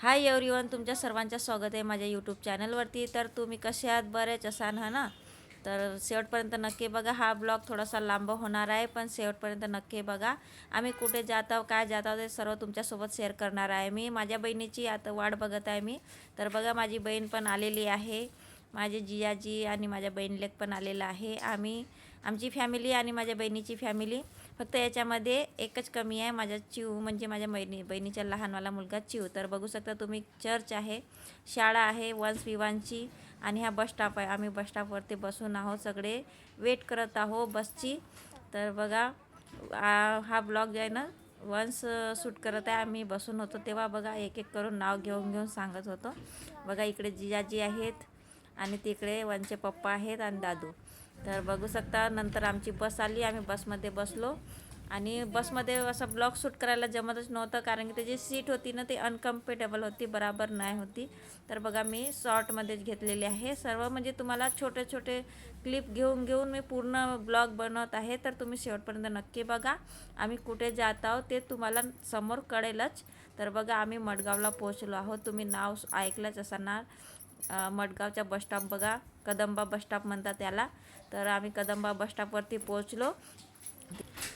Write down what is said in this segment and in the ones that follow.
Hi everyone, तुमच्या सर्वांचं स्वागत आहे माझ्या यूट्यूब चॅनलवरती. तर तुम्ही कसे आहात? बरेच असाल हा ना. तर शेवटपर्यंत नक्की बघा. हा ब्लॉग थोडासा लांब होणार आहे, पण शेवटपर्यंत नक्की बघा. आम्ही कुठे जात आहोत, काय जात आहोत, ते सर्व तुमच्यासोबत शेअर करणार आहे मी. माझ्या बहिणीची आता वाट बघत आहे मी. तर बघा, माझी बहीण पण आलेली आहे. माझे जिजाजी आणि माझ्या बहीणलेक पण आलेला आहे. आमची फॅमिली आणि माझ्या बहिणीची फॅमिली. फक्त याच्यामध्ये एकच कमी आहे, माझा चिव म्हणजे माझ्या बहिणीच्या लहानवाला मुलगा चिव. तर बघू शकता तुम्ही, चर्च आहे, शाळा आहे वंश विवांची, आणि हा बस स्टॉप आहे. आम्ही बस स्टॉपवरती बसून आहोत, सगळे वेट करत आहोत बसची. तर बघा, हा ब्लॉग जे आहे ना, वन्स शूट करत आहे. आम्ही बसून होतो तेव्हा बघा, एक एक करून नाव घेऊन घेऊन सांगत होतो. बघा, इकडे जिजाजी आहेत आणि तिकडे वनचे पप्पा आहेत आणि दादू. तर बघू शकता, नंतर आमची बस आली, आम्ही बसमध्ये बसलो. आणि बसमध्ये असं ब्लॉग शूट करायला जमतच नव्हतं, कारण की त्याची सीट होती ना, ती अनकम्फर्टेबल होती, बराबर नाही होती. तर बघा, मी शॉर्टमध्येच घेतलेले आहे सर्व, म्हणजे तुम्हाला छोटे छोटे क्लिप घेऊन घेऊन मी पूर्ण ब्लॉग बनवत आहे. तर तुम्ही शेवटपर्यंत नक्की बघा. आम्ही कुठे जात आहोत ते तुम्हाला समोर कळेलच. तर बघा, आम्ही मडगावला पोहोचलो आहोत. तुम्ही नाव ऐकलंच असणार, मडगावचा बसस्टॉप बघा, कदंबा बसस्टॉप म्हणतात त्याला. तर आम्ही कदंबा बसस्टॉपवरती पोहोचलो.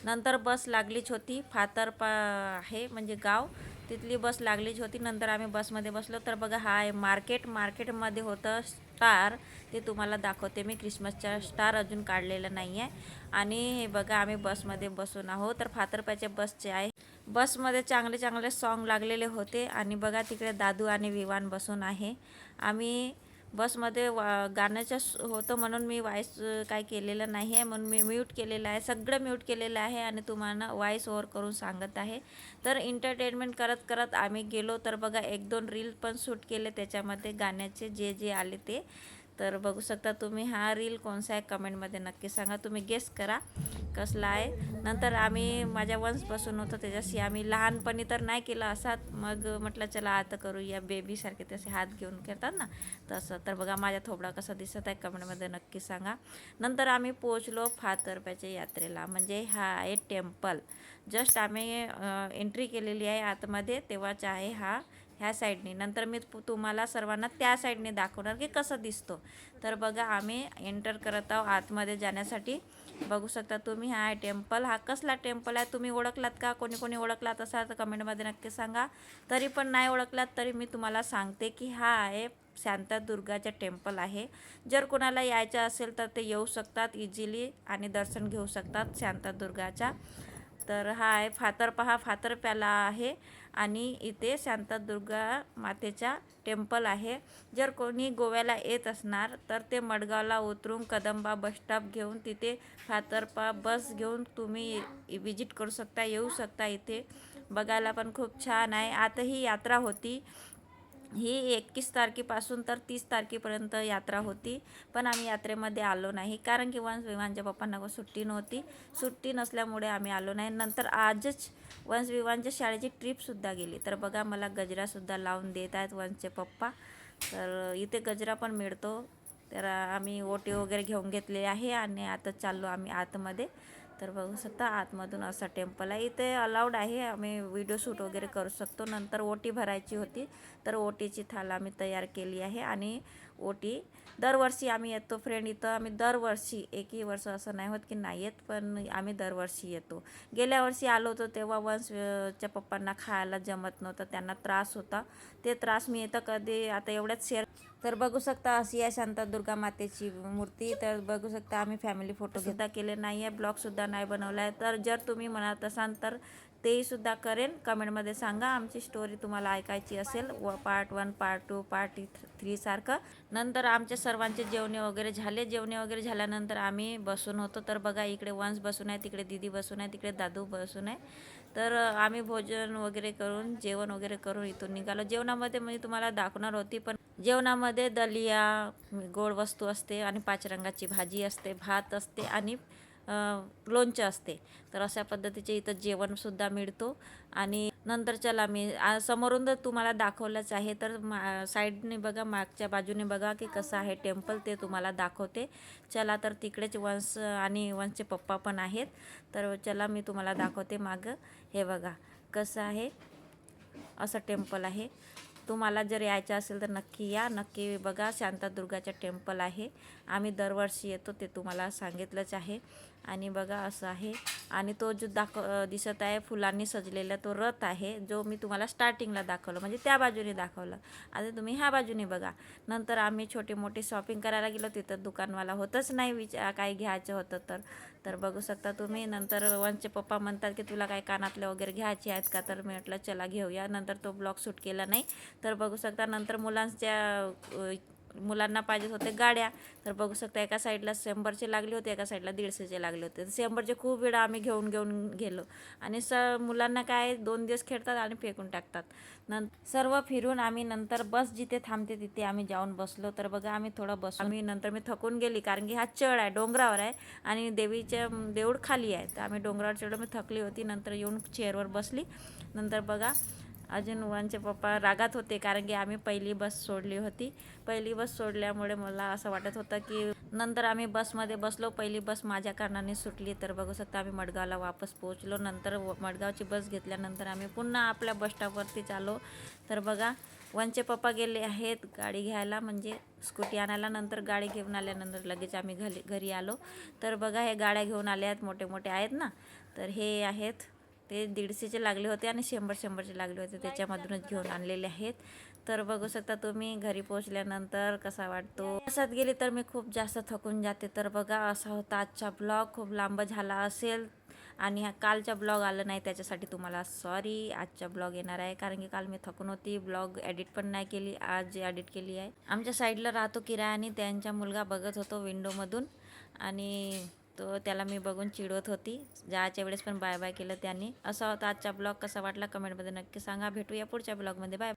नंतर बस लागलीच होती, फातर्पा आहे म्हणजे गाव, तिथली बस लागलीच होती. नंतर आम्ही बसमध्ये बसलो. तर बघा, हा आहे मार्केटमध्ये होतं स्टार, ते तुम्हाला दाखवते मी. क्रिसमसचा स्टार अजून काढलेला नाही आहे. आणि हे बघा, आम्ही बसमध्ये बसून आहोत. तर फातर्प्याच्या बसचे आहे. बसमध्ये चांगले चांगले सॉन्ग लागलेले होते. आणि बघा, तिकडे दादू आणि विवान बसून आहे. आम्ही बसमध्ये गाण्याचं होतं म्हणून मी वॉईस काय केलेलं नाही आहे, म्हणून मी म्यूट केलेलं आहे, सगळं म्यूट केलेलं आहे आणि तुम्हाला वॉईस ओव्हर करून सांगत आहे. तर एंटरटेनमेंट करत करत आम्ही गेलो. तर बघा, एक दोन रील पण शूट केले त्याच्यामध्ये गाण्याचे जे जे आले ते. तर बघू शकता तुम्ही, हा रील कोणसा आहे कमेंटमध्ये नक्की सांगा. तुम्ही गेस करा कसला आहे. नंतर आम्ही माझ्या वंशपासून होतो त्याच्याशी, आम्ही लहानपणी तर नाही केलं असा, मग म्हटलं चला आता करूया, बेबीसारखे तसे हात घेऊन करतात ना तसं. तर बघा, माझा थोबडा कसा दिसत आहे कमेंटमध्ये नक्की सांगा. नंतर आम्ही पोहोचलो फातर्प्याच्या यात्रेला, म्हणजे हा आहे टेम्पल. जस्ट आम्ही एंट्री केलेली आहे आतमध्ये, तेव्हाच आहे हा ह्या साईडने. नंतर मी तुम्हाला सर्वांना त्या साईडने दाखवणार की कसं दिसतो. तर बघा, आम्ही एंटर करत आहोत आतमध्ये जाण्यासाठी. बघू शकता तुम्ही, हा आहे टेम्पल. हा कसला टेम्पल आहे तुम्ही ओळखलात का? कोणी कोणी ओळखलात असाल तर कमेंटमध्ये नक्की सांगा. तरी पण नाही ओळखलात तरी मी तुम्हाला सांगते की हा आहे शांतादुर्गाचं टेम्पल आहे. जर कोणाला यायचं असेल तर ते येऊ शकतात इझिली आणि दर्शन घेऊ शकतात शांतादुर्गाचा. तर हा आहे हा फातर्प्याला आहे आणि इथे शांतादुर्गा मातेचा टेम्पल आहे. जर कोणी गोव्याला येत असणार तर ते मडगावला उतरून कदंबा बसस्टॉप घेऊन तिथे फातर्पा बस घेऊन तुम्ही विजिट करू शकता, येऊ शकता. इथे बघायला पण खूप छान आहे. आता ही यात्रा होती, ही 21 तारखेपासून तर 30 तारखेपर्यंत यात्रा होती. पण आम्ही यात्रेमध्ये आलो नाही, कारण की विवांच्या पप्पांना सुट्टी नव्हती. सुट्टी नसल्यामुळे आम्ही आलो नाही. नंतर आजच विवांच्या शाळेची ट्रिपसुद्धा गेली. तर बघा, मला गजरासुद्धा लावून देत आहेत वंशचे पप्पा. तर इथे गजरा पण मिळतो. तर आम्ही ओटी वगैरे घेऊन घेतले आहे आणि आता चाललो आम्ही आतमध्ये. तर बघू शकता, आतमधून असा टेम्पल आहे. इथे अलाउड आहे, आम्ही व्हिडिओ शूट वगैरे करू शकतो. नंतर ओटी भरायची होती, तर ओटीची थाल आम्ही तयार केली आहे. आणि ओटी दरवर्षी आम्ही येतो फ्रेंड इथं. आम्ही दरवर्षी, एकही वर्ष असं नाही होत की नाही येत, पण आम्ही दरवर्षी येतो. गेल्या वर्षी आलो होतो तेव्हा वंशच्या पप्पांना खायला जमत नव्हतं, त्यांना त्रास होता. ते त्रास मी येतं कधी आता एवढ्याच शेअर. तर बघू शकता, अशी आहे शांतादुर्गा मातेची मूर्ती. तर बघू शकता, आम्ही फॅमिली फोटोसुद्धा केले नाही आहे, ब्लॉगसुद्धा नाही बनवला आहे. तर जर तुम्ही म्हणत असाल तर तेहीसुद्धा करेन, कमेंटमध्ये सांगा. आमची स्टोरी तुम्हाला ऐकायची असेल, पार्ट 1, पार्ट 2, पार्ट 3 सारखं. नंतर आमच्या सर्वांचे जेवणे वगैरे झाले. जेवणे वगैरे झाल्यानंतर आम्ही बसून होतो. तर बघा, इकडे वंश बसून आहे, तिकडे दीदी बसून आहे, तिकडे दादू बसून आहे. तर आम्ही भोजन वगैरे करून, जेवण वगैरे करून इथून निघालो. जेवणामध्ये मी तुम्हाला दाखवणार होती, पण जेवणामध्ये दलिया, गोड वस्तू असते आणि 5 रंगाची भाजी असते, भात असते आणि लोणचं असते. तर अशा पद्धतीचे इथं जेवणसुद्धा मिळतो. आणि नंतर चला, मी समोरून तर तुम्हाला दाखवलंच आहे, तर साईडने बघा, मागच्या बाजूने बघा की कसं आहे टेम्पल, ते तुम्हाला दाखवते. चला, तर तिकडेच वंश आणि वंशचे पप्पा पण आहेत. तर चला, मी तुम्हाला दाखवते मागं. हे बघा कसं आहे, असं टेम्पल आहे. तुम्हाला जर यायचं असेल तर नक्की या, नक्की बघा. शांतादुर्गाचं टेम्पल आहे, आम्ही दरवर्षी येतो, ते तुम्हाला सांगितलंच आहे. आणि बघा असं आहे. आणि तो जो दिसत आहे फुलांनी सजलेला तो रथ आहे, जो मी तुम्हाला स्टार्टिंगला दाखवलं, म्हणजे त्या बाजूने दाखवलं. आता तुम्ही ह्या बाजूने बघा. नंतर आम्ही छोटी मोठी शॉपिंग करायला गेलो, तिथं दुकानवाला होतच नाही, काही घ्यायचं होतं तर बघू शकता तुम्ही. नंतर वंशचे पप्पा म्हणतात की तुला काही कानातले वगैरे घ्यायचे आहेत का, तर मी म्हटलं चला घेऊया. नंतर तो ब्लॉग शूट केला नाही. तर बघू शकता नंतर मुलांना पाहिजे होते गाड्या, तर बघू शकता एका साईडला 100चे लागले होते, एका साईडला 150चे लागले होते. 100चे खूप वेळा आम्ही घेऊन गेलो. आणि मुलांना काय 2 दिवस खेळतात आणि फेकून टाकतात. सर्व फिरून आम्ही नंतर बस जिथे थांबते तिथे आम्ही जाऊन बसलो. तर बघा आम्ही थोडं बसलो. नंतर मी थकून गेली, कारण की हा चढ आहे, डोंगरावर आहे आणि देऊळ खाली आहे. तर आम्ही डोंगरावर चढलो, मी थकली होती. नंतर येऊन चेअरवर बसली. नंतर बघा अजून वनचे पप्पा रागात होते, कारण की आम्ही पहिली बस सोडली होती. पहिली बस सोडल्यामुळे मला असं वाटत होतं की नंतर आम्ही बसमध्ये बसलो. पहिली बस माझ्या कारणाने सुटली. तर बघू शकता आम्ही मडगावला वापस पोहोचलो. नंतर मडगावची बस घेतल्यानंतर आम्ही पुन्हा आपल्या बस स्टॉपवरती चाललो. तर बघा वनचे पप्पा गेले आहेत गाडी घ्यायला, म्हणजे स्कूटी आणायला. नंतर गाडी घेऊन आल्यानंतर लगेच आम्ही घरी आलो. तर बघा हे गाड्या घेऊन आले आहेत, मोठे मोठे आहेत ना. तर हे आहेत, ते 150चे लागले होते आणि 100चे लागले होते, त्याच्यामधूनच घेऊन आणलेले आहेत. तर बघू शकता तुम्ही घरी पोहोचल्यानंतर कसा वाटतो. बसात गेली तर मी खूप जास्त थकून जाते. तर बघा असा होता आजचा ब्लॉग, खूप लांब झाला असेल आणि हा कालचा ब्लॉग आलं नाही त्याच्यासाठी तुम्हाला सॉरी. आजचा ब्लॉग येणार आहे, कारण की काल मी थकून होती, ब्लॉग एडिट पण नाही केली, आज एडिट केली आहे. आमच्या साईडला राहतो किरायाने, त्यांचा मुलगा बघत होतो विंडोमधून आणि त्याला मी बघून चिडवत होती. जायच्या वेळेस पण बाय बाय केलं त्यांनी. असा होता आजचा ब्लॉग. कसा वाटला कमेंटमध्ये नक्की सांगा. भेटूया पुढच्या ब्लॉगमध्ये. बाय.